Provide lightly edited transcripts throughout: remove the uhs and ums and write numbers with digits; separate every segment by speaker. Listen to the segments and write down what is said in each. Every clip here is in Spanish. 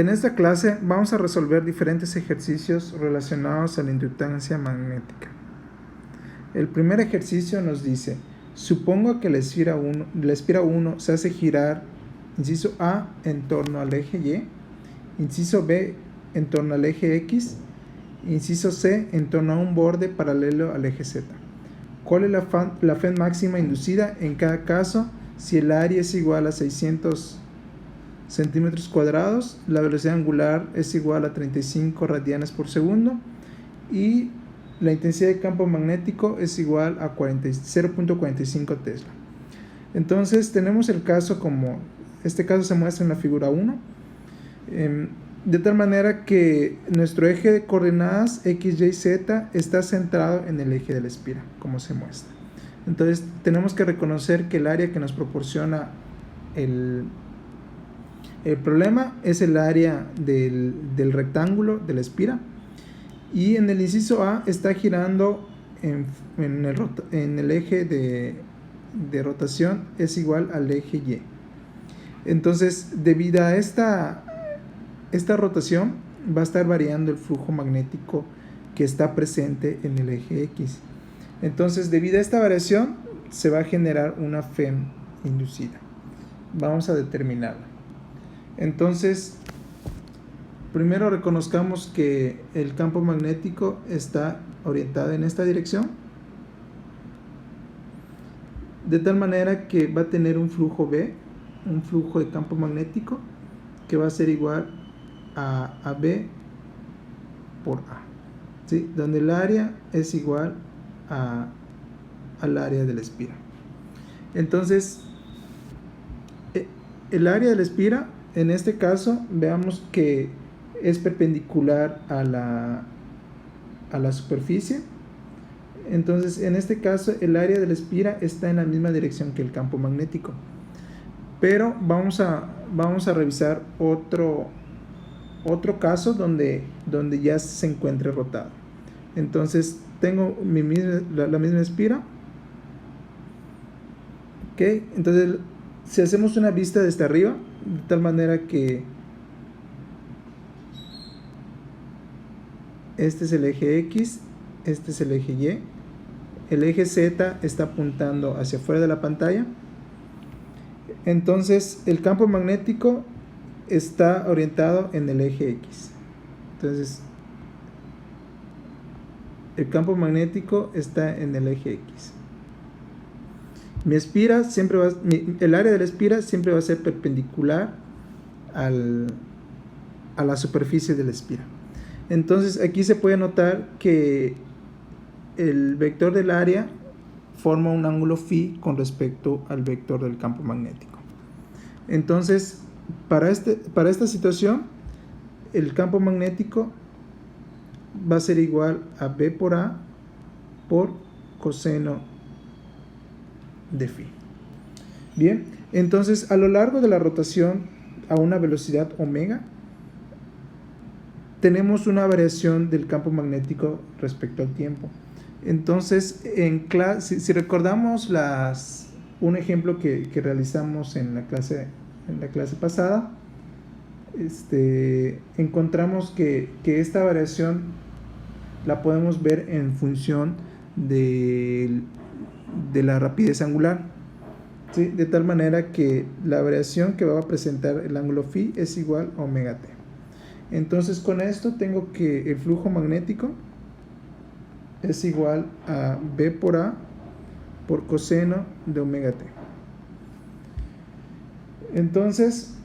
Speaker 1: En esta clase vamos a resolver diferentes ejercicios relacionados a la inductancia magnética. El primer ejercicio nos dice: supongo que la esfera 1 se hace girar, inciso A, en torno al eje Y, inciso B, en torno al eje X, inciso C, en torno a un borde paralelo al eje Z. ¿Cuál es la Fed máxima inducida en cada caso si el área es igual a 600 centímetros cuadrados, la velocidad angular es igual a 35 radianes por segundo y la intensidad de campo magnético es igual a 0.45 Tesla? Entonces tenemos el caso como este caso se muestra en la figura 1, de tal manera que nuestro eje de coordenadas X, Y, Z está centrado en el eje de la espira, como se muestra. Entonces tenemos que reconocer que el área que nos proporciona el problema es el área del rectángulo de la espira, y en el inciso A está girando en el eje de rotación es igual al eje Y. Entonces, debido a esta rotación va a estar variando el flujo magnético que está presente en el eje X. Entonces, debido a esta variación se va a generar una FEM inducida. Vamos a determinarla. Entonces, primero reconozcamos que el campo magnético está orientado en esta dirección, de tal manera que va a tener un flujo B, un flujo de campo magnético que va a ser igual a B por A, ¿sí? Donde el área es igual al área de la espira. Entonces, el área de la espira, en este caso, veamos que es perpendicular a la superficie. Entonces, en este caso, el área de la espira está en la misma dirección que el campo magnético. Pero vamos a revisar otro caso donde ya se encuentre rotado. Entonces, tengo la misma espira. ¿Ok? Entonces, si hacemos una vista desde arriba, de tal manera que este es el eje X, este es el eje Y, el eje Z está apuntando hacia afuera de la pantalla. Entonces el campo magnético está orientado en el eje X. Entonces el campo magnético está en el eje X. El área de la espira siempre va a ser perpendicular a la superficie de la espira. Entonces aquí se puede notar que el vector del área forma un ángulo phi con respecto al vector del campo magnético. Entonces, para esta situación, el campo magnético va a ser igual a B por A por coseno de phi. Bien, entonces a lo largo de la rotación a una velocidad omega, tenemos una variación del campo magnético respecto al tiempo. Entonces, si recordamos un ejemplo que realizamos en la clase pasada, encontramos que esta variación la podemos ver en función de la rapidez angular, ¿sí? De tal manera que la variación que va a presentar el ángulo phi es igual a omega t. Entonces, con esto tengo que el flujo magnético es igual a B por A por coseno de omega t. Entonces,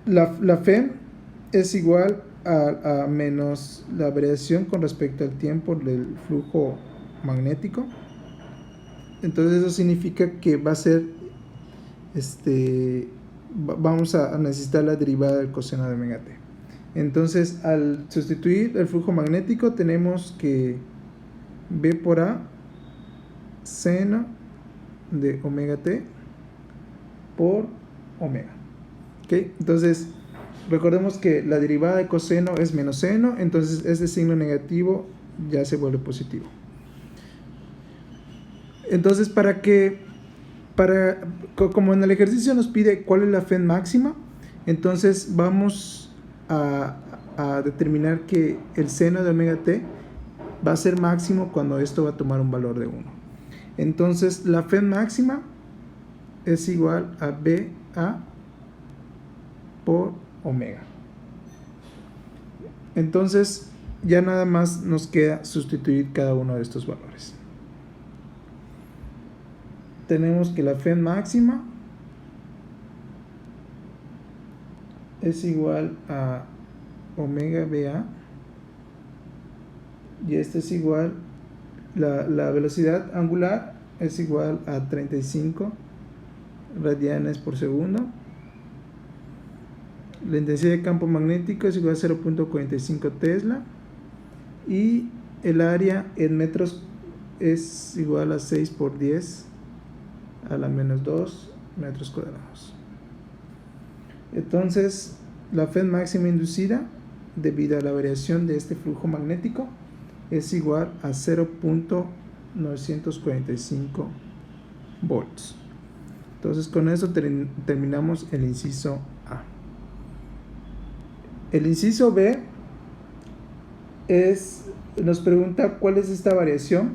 Speaker 1: la FEM es igual a menos la variación con respecto al tiempo del flujo magnético. Entonces eso significa que va a ser vamos a necesitar la derivada del coseno de omega t. Entonces, al sustituir el flujo magnético, tenemos que B por A seno de omega t por omega. ¿Okay? Entonces, recordemos que la derivada de coseno es menos seno, entonces este signo negativo ya se vuelve positivo. Entonces, como en el ejercicio nos pide cuál es la FEM máxima, Entonces vamos a determinar que el seno de omega t va a ser máximo cuando esto va a tomar un valor de 1. Entonces la Fed máxima es igual a BA por omega. Entonces ya nada más nos queda sustituir cada uno de estos valores. Tenemos que la Fed máxima es igual a omega BA, y esto es igual, la velocidad angular es igual a 35 radianes por segundo. La intensidad de campo magnético es igual a 0.45 Tesla, y el área en metros es igual a 6 por 10 a la menos 2 metros cuadrados. Entonces la Fed máxima inducida debido a la variación de este flujo magnético es igual a 0.945 volts. Entonces con eso terminamos el inciso A. El inciso B nos pregunta cuál es esta variación,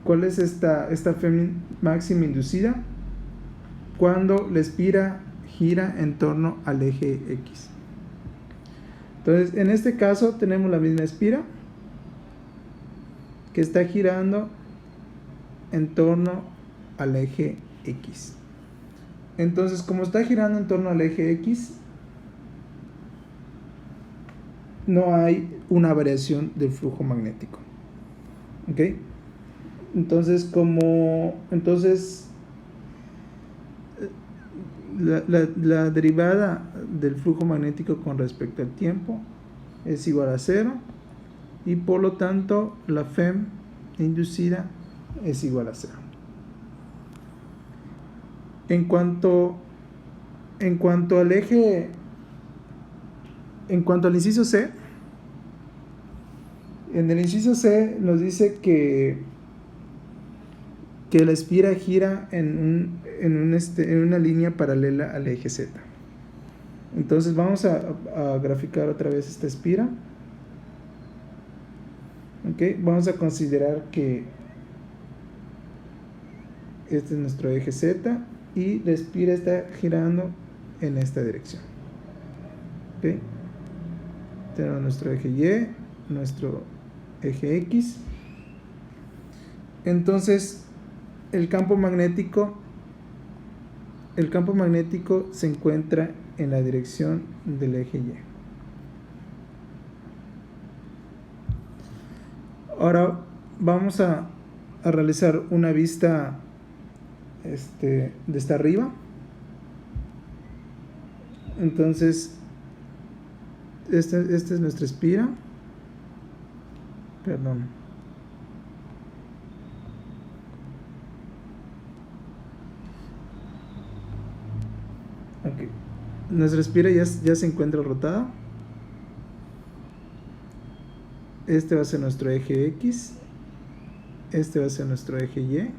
Speaker 1: cuál es esta Fed máxima inducida cuando la espira gira en torno al eje X. Entonces en este caso tenemos la misma espira que está girando en torno al eje X. Entonces, como está girando en torno al eje X, no hay una variación del flujo magnético. ¿Ok? Entonces, la derivada del flujo magnético con respecto al tiempo es igual a 0, y por lo tanto la FEM inducida es igual a 0. En cuanto al inciso C, en el inciso C nos dice que la espira gira en una línea paralela al eje Z. Entonces vamos a graficar otra vez esta espira. Okay, vamos a considerar que este es nuestro eje Z y la espira está girando en esta dirección. Okay. Tenemos nuestro eje Y, nuestro eje X. Entonces el campo magnético se encuentra en la dirección del eje Y. Ahora vamos a realizar una vista desde arriba. Entonces esta es nuestra espira. Perdón. Okay. Nuestra espira ya se encuentra rotada. Este va a ser nuestro eje X, este va a ser nuestro eje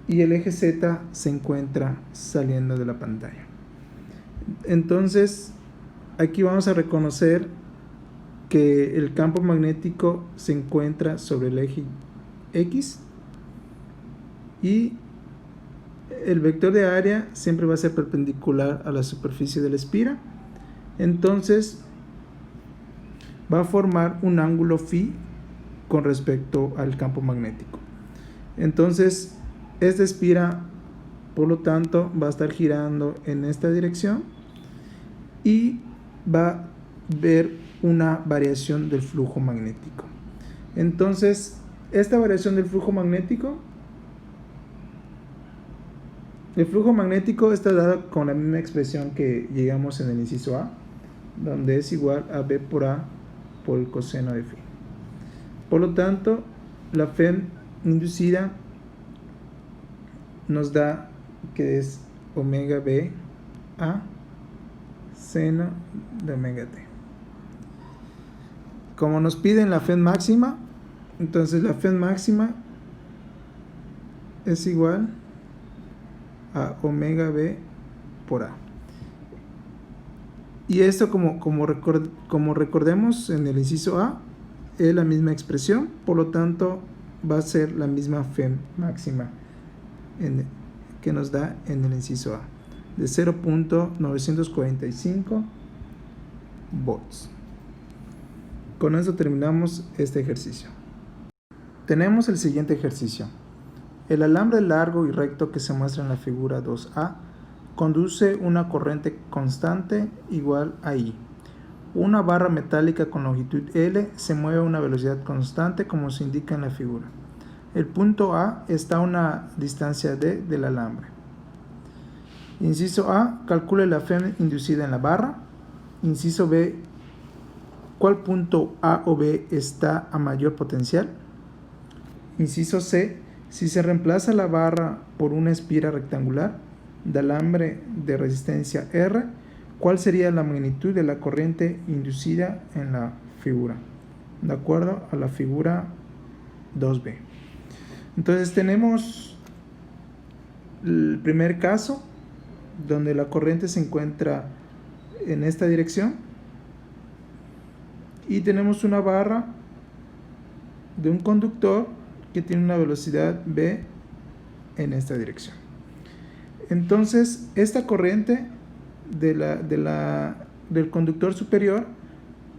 Speaker 1: y el eje Z se encuentra saliendo de la pantalla. Entonces aquí vamos a reconocer que el campo magnético se encuentra sobre el eje X y el vector de área siempre va a ser perpendicular a la superficie de la espira. Entonces va a formar un ángulo phi con respecto al campo magnético. Entonces esta espira, por lo tanto, va a estar girando en esta dirección y va a ver una variación del flujo magnético. Entonces esta variación del flujo magnético, el flujo magnético está dado con la misma expresión que llegamos en el inciso A, donde es igual a B por A por el coseno de phi. Por lo tanto, la FEM inducida nos da que es omega B A seno de omega t. Como nos piden la FEM máxima, entonces la FEM máxima es igual a omega B por A. Y esto, como recordemos en el inciso A, es la misma expresión, por lo tanto va a ser la misma FEM máxima que nos da en el inciso A, de 0.945 volts. Con eso terminamos este ejercicio. Tenemos el siguiente ejercicio. El alambre largo y recto que se muestra en la figura 2A conduce una corriente constante igual a I. Una barra metálica con longitud L se mueve a una velocidad constante como se indica en la figura. El punto A está a una distancia D del alambre. Inciso A, calcule la FEM inducida en la barra. Inciso B, ¿cuál punto A o B está a mayor potencial? Inciso C, si se reemplaza la barra por una espira rectangular de alambre de resistencia R, ¿cuál sería la magnitud de la corriente inducida en la figura? De acuerdo a la figura 2B. Entonces tenemos el primer caso, donde la corriente se encuentra en esta dirección, y tenemos una barra de un conductor que tiene una velocidad V en esta dirección. Entonces, esta corriente del conductor superior,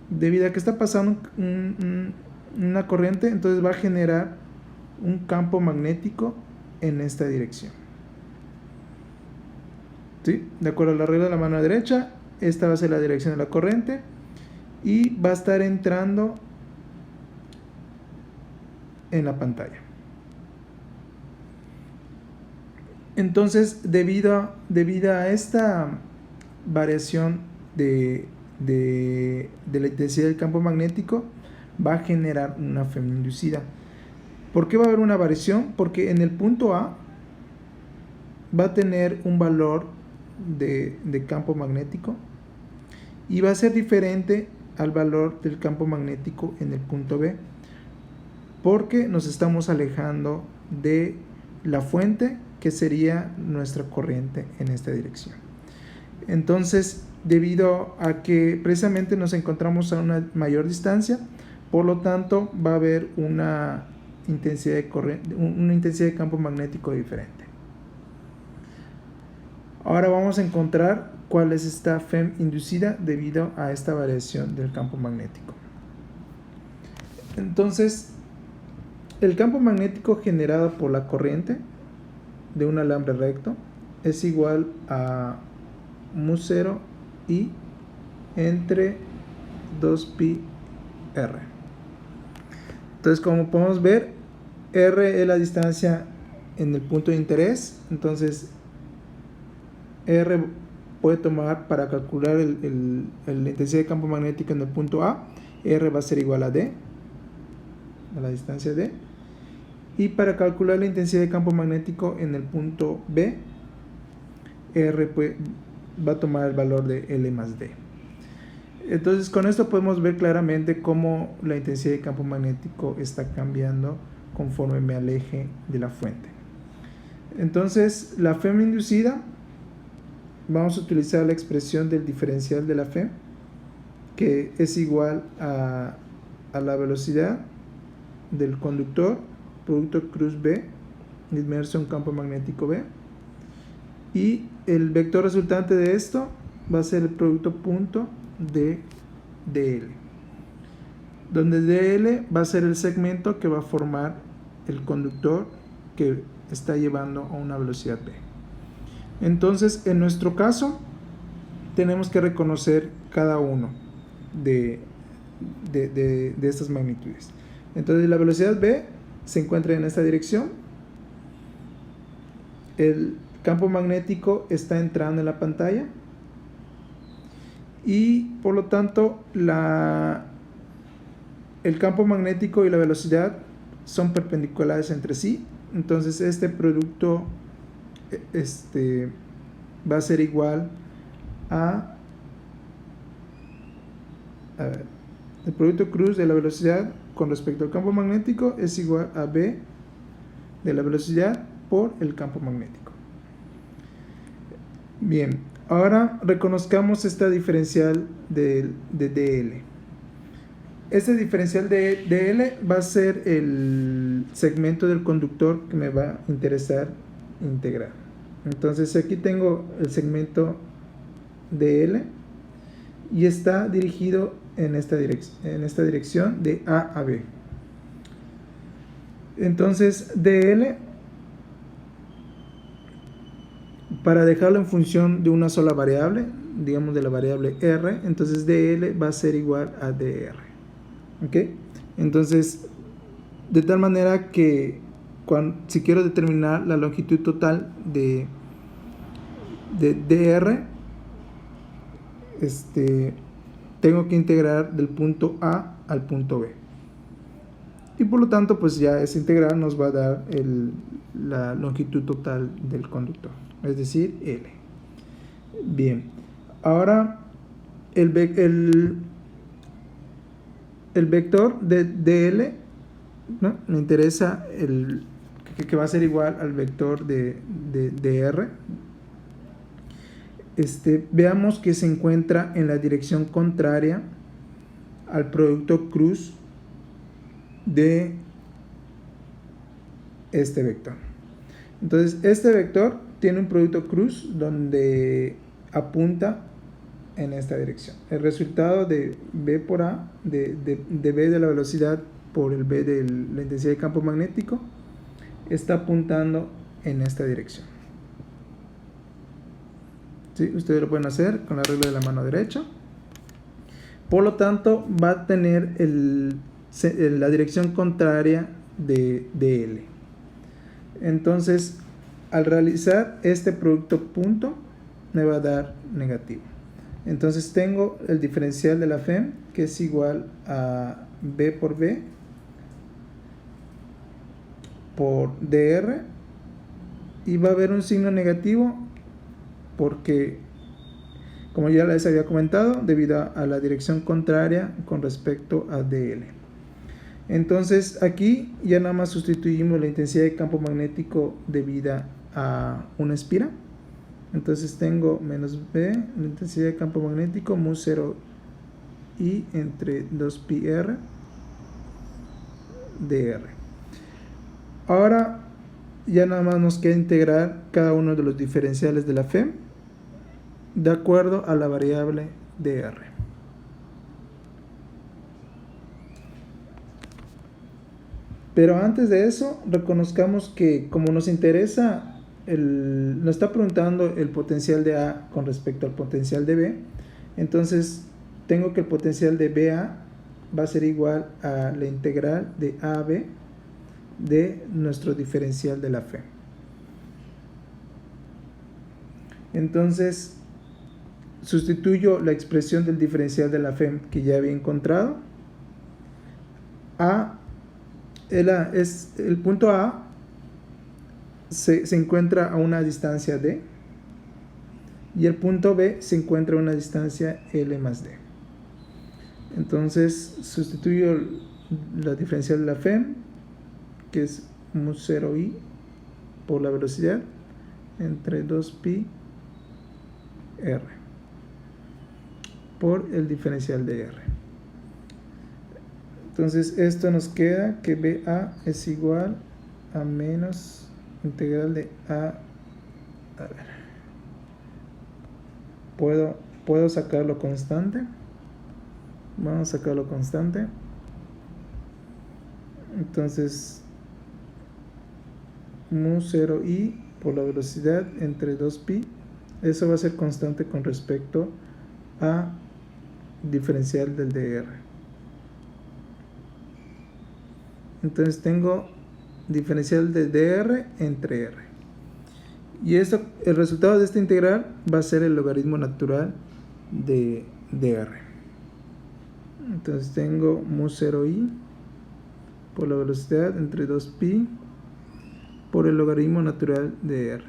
Speaker 1: debido a que está pasando una corriente, entonces va a generar un campo magnético en esta dirección. ¿Sí? De acuerdo a la regla de la mano derecha, esta va a ser la dirección de la corriente y va a estar entrando en la pantalla. Entonces, debido a esta variación de la intensidad del campo magnético, va a generar una FEM inducida. ¿Por qué va a haber una variación? Porque en el punto A va a tener un valor de campo magnético y va a ser diferente al valor del campo magnético en el punto B, porque nos estamos alejando de la fuente, que sería nuestra corriente en esta dirección. Entonces, debido a que precisamente nos encontramos a una mayor distancia, por lo tanto va a haber una intensidad de campo magnético diferente. Ahora vamos a encontrar cuál es esta FEM inducida debido a esta variación del campo magnético. Entonces, el campo magnético generado por la corriente de un alambre recto es igual a mu0 I entre 2pi r. Entonces, como podemos ver, r es la distancia en el punto de interés. Entonces, r puede tomar, para calcular la intensidad de campo magnético en el punto A, r va a ser igual a d, a la distancia d. Y para calcular la intensidad de campo magnético en el punto B, R va a tomar el valor de L más D. Entonces, con esto podemos ver claramente cómo la intensidad de campo magnético está cambiando conforme me aleje de la fuente. Entonces, la FEM inducida, vamos a utilizar la expresión del diferencial de la FEM, que es igual a la velocidad del conductor, producto cruz B, inmerso en campo magnético B, y el vector resultante de esto va a ser el producto punto de DL, donde DL va a ser el segmento que va a formar el conductor que está llevando a una velocidad B. Entonces, en nuestro caso, tenemos que reconocer cada uno de estas magnitudes. Entonces, la velocidad B se encuentra en esta dirección. El campo magnético está entrando en la pantalla y por lo tanto el campo magnético y la velocidad son perpendiculares entre sí. Entonces, este producto va a ser igual a ver, el producto cruz de la velocidad con respecto al campo magnético es igual a B de la velocidad por el campo magnético. Bien, Ahora reconozcamos esta diferencial de DL. Este diferencial de DL va a ser el segmento del conductor que me va a interesar integrar. Entonces aquí tengo el segmento DL y está dirigido en esta dirección de A a B. Entonces DL, para dejarlo en función de una sola variable, digamos de la variable R, entonces DL va a ser igual a DR. ¿Ok? Entonces, de tal manera que si quiero determinar la longitud total de DR, tengo que integrar del punto A al punto B. Y por lo tanto, pues ya esa integral nos va a dar la longitud total del conductor, es decir, L. Bien, ahora el vector de DL, ¿no? Me interesa que va a ser igual al vector de R. Veamos que se encuentra en la dirección contraria al producto cruz de este vector. Entonces este vector tiene un producto cruz donde apunta en esta dirección. El resultado de B por A, de B de la velocidad por el B de la intensidad de campo magnético, está apuntando en esta dirección. ¿Sí? Ustedes lo pueden hacer con la regla de la mano derecha. Por lo tanto, va a tener la dirección contraria de L. Entonces, al realizar este producto punto, me va a dar negativo. Entonces tengo el diferencial de la FEM, que es igual a B por B por DR, y va a haber un signo negativo porque, como ya les había comentado, debido a la dirección contraria con respecto a DL. Entonces aquí ya nada más sustituimos la intensidad de campo magnético debida a una espira. Entonces tengo menos B, la intensidad de campo magnético, mu 0 I entre 2pi R dr. Ahora ya nada más nos queda integrar cada uno de los diferenciales de la FEM de acuerdo a la variable dr. Pero antes de eso, reconozcamos que como nos interesa, nos está preguntando el potencial de A con respecto al potencial de B, entonces tengo que el potencial de BA va a ser igual a la integral de A a B de nuestro diferencial de la FEM. Entonces sustituyo la expresión del diferencial de la FEM que ya había encontrado. El punto A se encuentra a una distancia D y el punto B se encuentra a una distancia L más D. Entonces sustituyo la diferencial de la FEM, que es mu 0i por la velocidad entre 2pi r por el diferencial de r. Entonces esto nos queda que BA es igual a menos integral de A ver, puedo sacarlo constante. Vamos a sacarlo constante. Entonces mu 0i por la velocidad entre 2pi, eso va a ser constante con respecto a diferencial del dr. Entonces tengo diferencial de dr entre r, y esto, el resultado de esta integral va a ser el logaritmo natural de dr. Entonces tengo mu 0i por la velocidad entre 2pi por el logaritmo natural de r,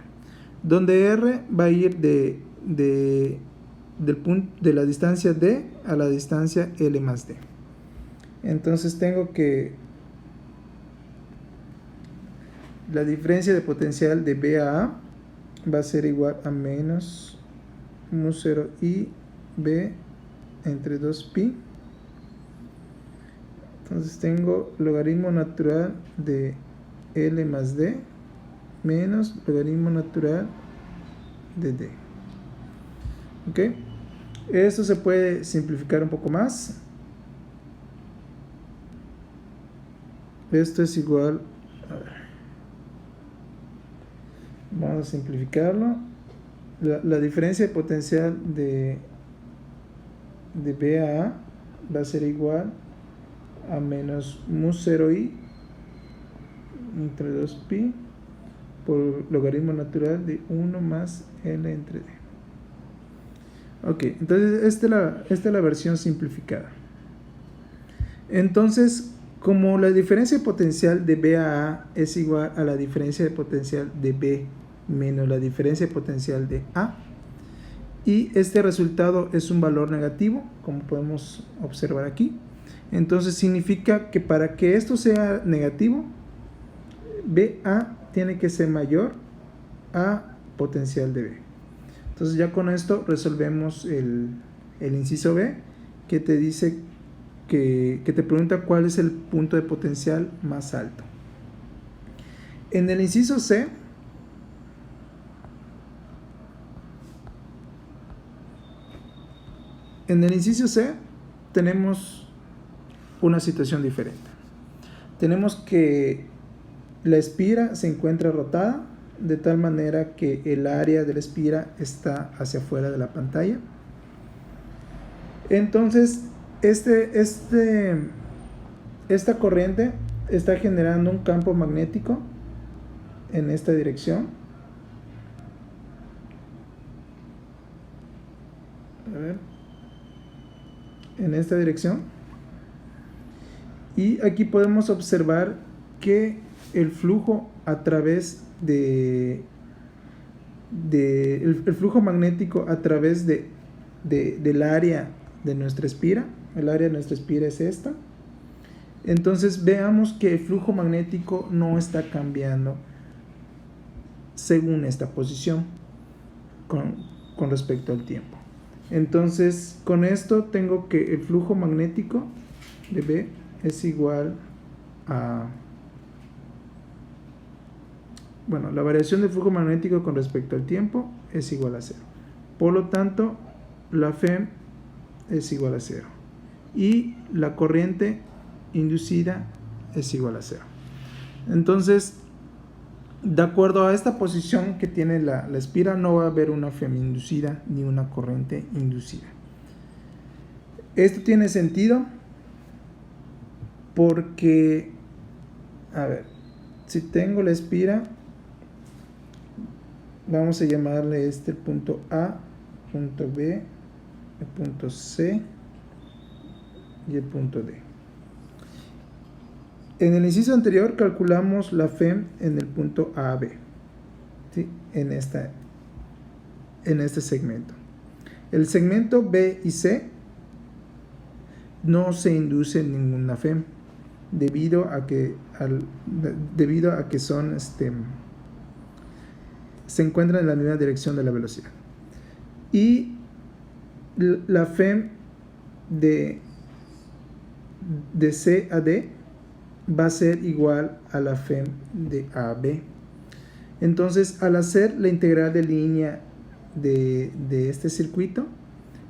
Speaker 1: donde r va a ir de la distancia d a la distancia L más d. Entonces tengo que la diferencia de potencial de B a A va a ser igual a menos mu 0 i b entre 2pi. Entonces tengo logaritmo natural de L más D menos logaritmo natural de D. ¿Ok? Esto se puede simplificar un poco más. Esto es igual, a ver, vamos a simplificarlo. La diferencia de potencial de B a A va a ser igual a menos mu 0i entre 2pi por logaritmo natural de 1 más L entre D. Ok, entonces esta es la versión simplificada. Entonces, como la diferencia de potencial de B a A es igual a la diferencia de potencial de B menos la diferencia de potencial de A, y este resultado es un valor negativo, como podemos observar aquí, entonces significa que para que esto sea negativo, BA tiene que ser mayor a potencial de B. Entonces ya con esto resolvemos el inciso B, que te dice que te pregunta cuál es el punto de potencial más alto. En el inciso C, tenemos una situación diferente. Tenemos que la espira se encuentra rotada de tal manera que el área de la espira está hacia afuera de la pantalla. Entonces, esta corriente está generando un campo magnético en esta dirección. A ver. En esta dirección. Y aquí podemos observar que el flujo a través el flujo magnético a través del área de nuestra espira, el área de nuestra espira es esta. Entonces veamos que el flujo magnético no está cambiando según esta posición con respecto al tiempo. Entonces con esto tengo que el flujo magnético de B es igual a, bueno, la variación del flujo magnético con respecto al tiempo es igual a 0. Por lo tanto, la FEM es igual a 0. Y la corriente inducida es igual a 0. Entonces, de acuerdo a esta posición que tiene la espira, no va a haber una FEM inducida ni una corriente inducida. Esto tiene sentido porque, a ver, si tengo la espira, vamos a llamarle el punto A, punto B, el punto C y el punto D. En el inciso anterior calculamos la FEM en el punto AB, ¿sí? en este segmento. El segmento B y C no se induce ninguna FEM debido a que son se encuentran en la misma dirección de la velocidad. Y la FEM de C a D va a ser igual a la FEM de A a B. Entonces, al hacer la integral de línea de este circuito,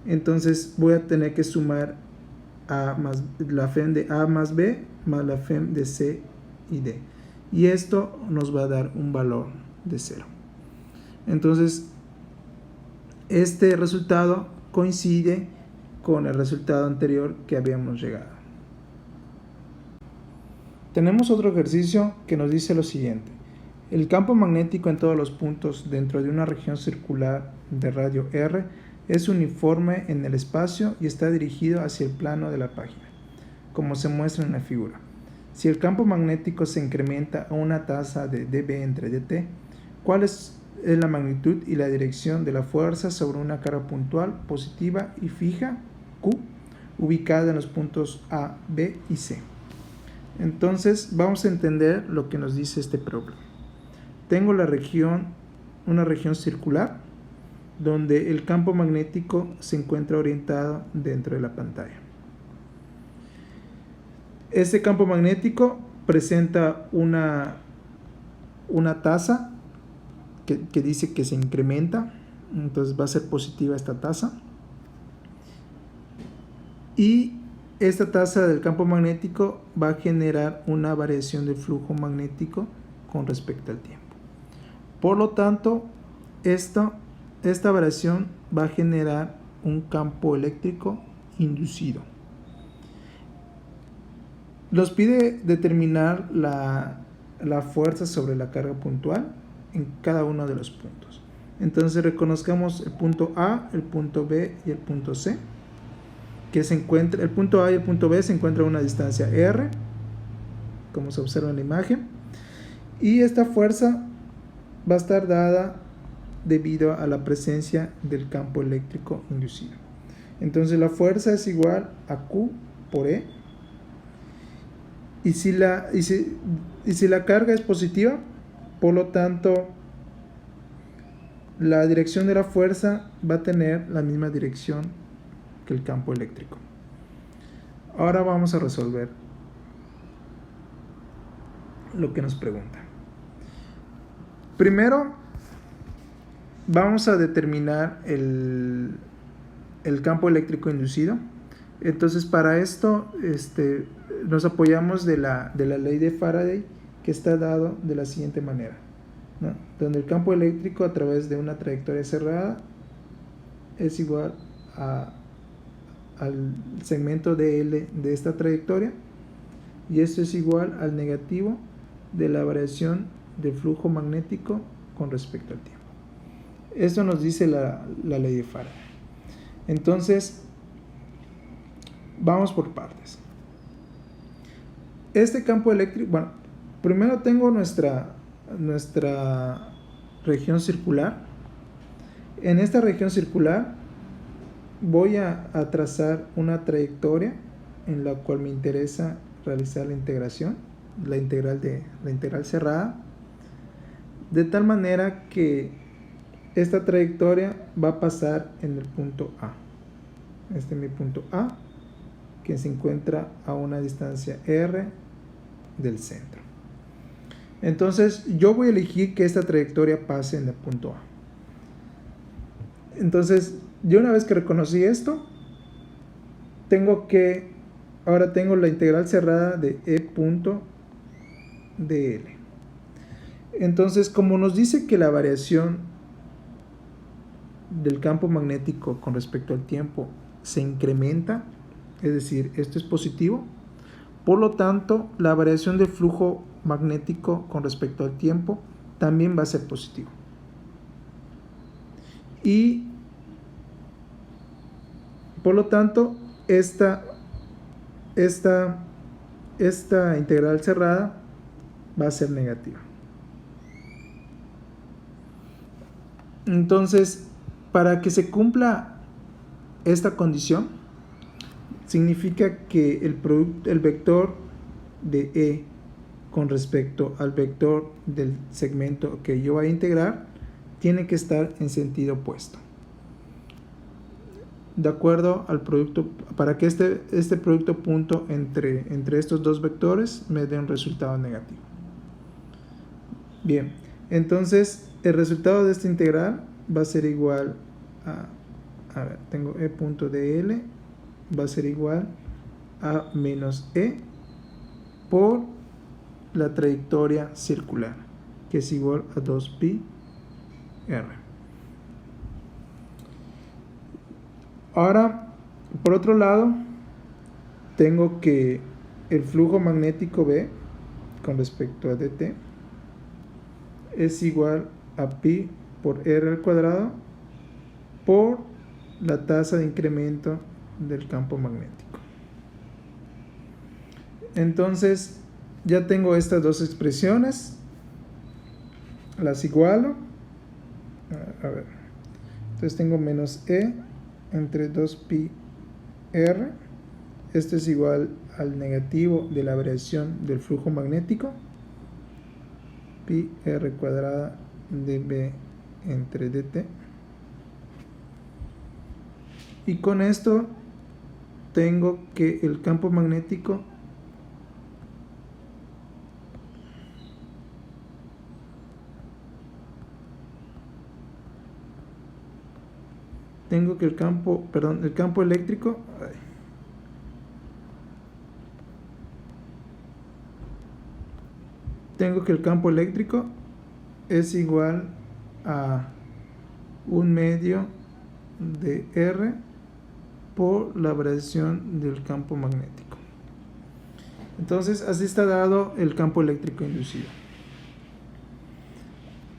Speaker 1: entonces voy a tener que sumar la FEM de A más B más la FEM de C y D. Y esto nos va a dar un valor de 0. Entonces, este resultado coincide con el resultado anterior que habíamos llegado. Tenemos otro ejercicio que nos dice lo siguiente. El campo magnético en todos los puntos dentro de una región circular de radio R es uniforme en el espacio y está dirigido hacia el plano de la página, como se muestra en la figura. Si el campo magnético se incrementa a una tasa de dB entre dt, ¿cuál es la magnitud y la dirección de la fuerza sobre una carga puntual, positiva y fija, Q, ubicada en los puntos A, B y C? Entonces vamos a entender lo que nos dice este problema. Tengo una región circular donde el campo magnético se encuentra orientado dentro de la pantalla. Este campo magnético presenta una tasa que dice que se incrementa, entonces va a ser positiva esta tasa. Y esta tasa del campo magnético va a generar una variación del flujo magnético con respecto al tiempo. Por lo tanto, esta variación va a generar un campo eléctrico inducido. Nos pide determinar la fuerza sobre la carga puntual en cada uno de los puntos. Entonces reconozcamos el punto A, el punto B y el punto C. El punto A y el punto B se encuentran a una distancia R, como se observa en la imagen, y esta fuerza va a estar dada debido a la presencia del campo eléctrico inducido. Entonces la fuerza es igual a Q por E, y si la carga es positiva, por lo tanto la dirección de la fuerza va a tener la misma dirección que el campo eléctrico. Ahora vamos a resolver lo que nos pregunta. Primero vamos a determinar el campo eléctrico inducido. Entonces para esto nos apoyamos de la ley de Faraday, que está dado de la siguiente manera, ¿no? Donde el campo eléctrico a través de una trayectoria cerrada es igual al segmento dl de esta trayectoria, y esto es igual al negativo de la variación de flujo magnético con respecto al tiempo. Esto nos dice la ley de Faraday. Entonces vamos por partes. Este campo eléctrico, bueno, primero tengo nuestra región circular. En esta región circular voy a trazar una trayectoria en la cual me interesa realizar la integración, la integral cerrada, de tal manera que esta trayectoria va a pasar en el punto A. Este es mi punto A, que se encuentra a una distancia R del centro. Entonces yo voy a elegir que esta trayectoria pase en el punto A. Entonces yo, una vez que reconocí esto, ahora tengo la integral cerrada de E punto dl. Entonces, como nos dice que la variación del campo magnético con respecto al tiempo se incrementa, es decir, esto es positivo, por lo tanto la variación del flujo magnético con respecto al tiempo también va a ser positivo. Y por lo tanto esta integral cerrada va a ser negativa. Entonces, para que se cumpla esta condición, significa que el vector de E con respecto al vector del segmento que yo voy a integrar tiene que estar en sentido opuesto, de acuerdo al producto, para que este producto punto entre estos dos vectores me dé un resultado negativo. Bien, entonces el resultado de esta integral va a ser igual a ver, tengo E punto dl va a ser igual a menos E por la trayectoria circular, que es igual a 2pi r. Ahora, por otro lado, tengo que el flujo magnético B con respecto a dt es igual a pi por r al cuadrado por la tasa de incremento del campo magnético. Entonces ya tengo estas dos expresiones, las igualo. A ver, entonces tengo menos E entre 2pi r, esto es igual al negativo de la variación del flujo magnético, pi r cuadrada de B entre dt, Y con esto tengo que el campo magnético el campo eléctrico es igual a 1/2 de R por la variación del campo magnético. Entonces, así está dado el campo eléctrico inducido.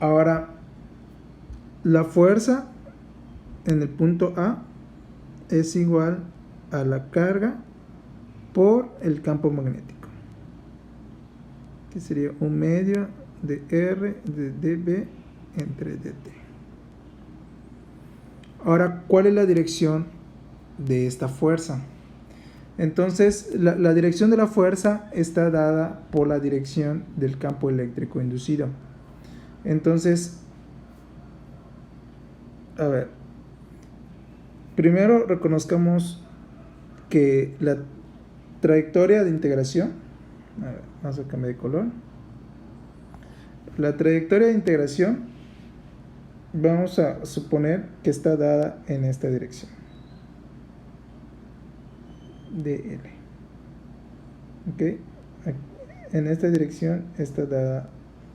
Speaker 1: Ahora, la fuerza en el punto A es igual a la carga por el campo magnético, que sería 1/2 de R de dB entre dt. Ahora, ¿cuál es la dirección de esta fuerza? Entonces, la dirección de la fuerza está dada por la dirección del campo eléctrico inducido. Entonces, a ver, primero reconozcamos que la trayectoria de integración, a ver, vamos a cambiar de color. La trayectoria de integración, vamos a suponer que está dada en esta dirección, dl. ¿Ok? En esta dirección está dada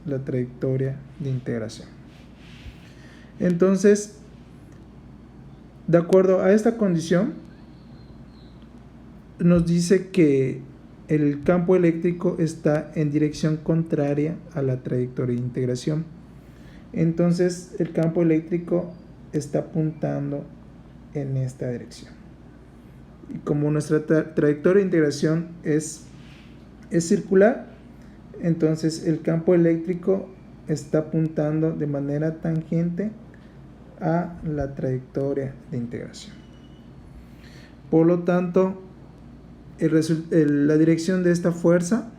Speaker 1: la trayectoria de integración. Entonces, de acuerdo a esta condición, nos dice que el campo eléctrico está en dirección contraria a la trayectoria de integración. Entonces, el campo eléctrico está apuntando en esta dirección. Y como nuestra trayectoria de integración es circular, entonces el campo eléctrico está apuntando de manera tangente a la trayectoria de integración. Por lo tanto, la dirección de esta fuerza,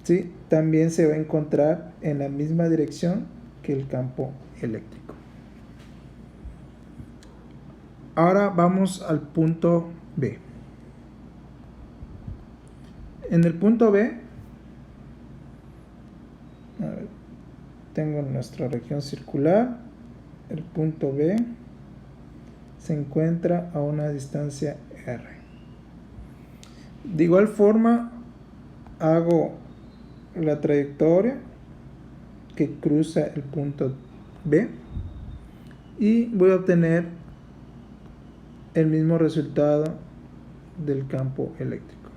Speaker 1: ¿sí?, también se va a encontrar en la misma dirección que el campo eléctrico. Ahora vamos al punto B. En el punto B, a ver, tengo nuestra región circular. El punto B se encuentra a una distancia R. De igual forma, hago la trayectoria que cruza el punto B y voy a obtener el mismo resultado del campo eléctrico,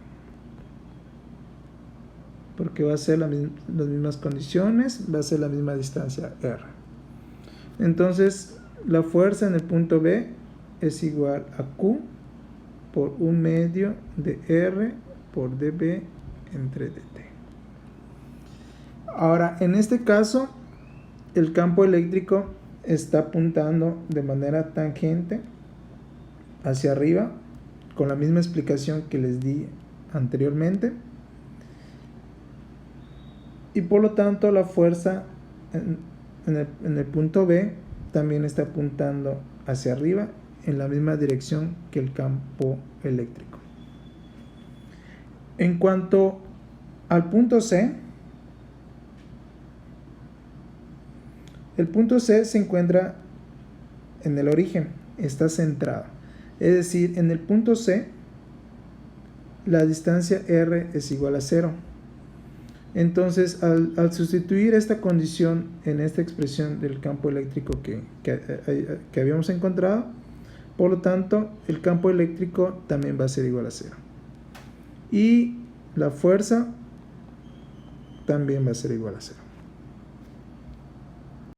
Speaker 1: porque va a ser las mismas condiciones, va a ser la misma distancia R. Entonces, la fuerza en el punto B es igual a Q por 1/2 de R por dB entre dt. Ahora, en este caso, el campo eléctrico está apuntando de manera tangente hacia arriba, con la misma explicación que les di anteriormente, y por lo tanto la fuerza en el punto B también está apuntando hacia arriba en la misma dirección que el campo eléctrico. En cuanto al punto C, el punto C se encuentra en el origen, está centrado. Es decir, en el punto C, la distancia R es igual a 0. Entonces, al sustituir esta condición en esta expresión del campo eléctrico que habíamos encontrado, por lo tanto, el campo eléctrico también va a ser igual a 0. Y la fuerza también va a ser igual a 0.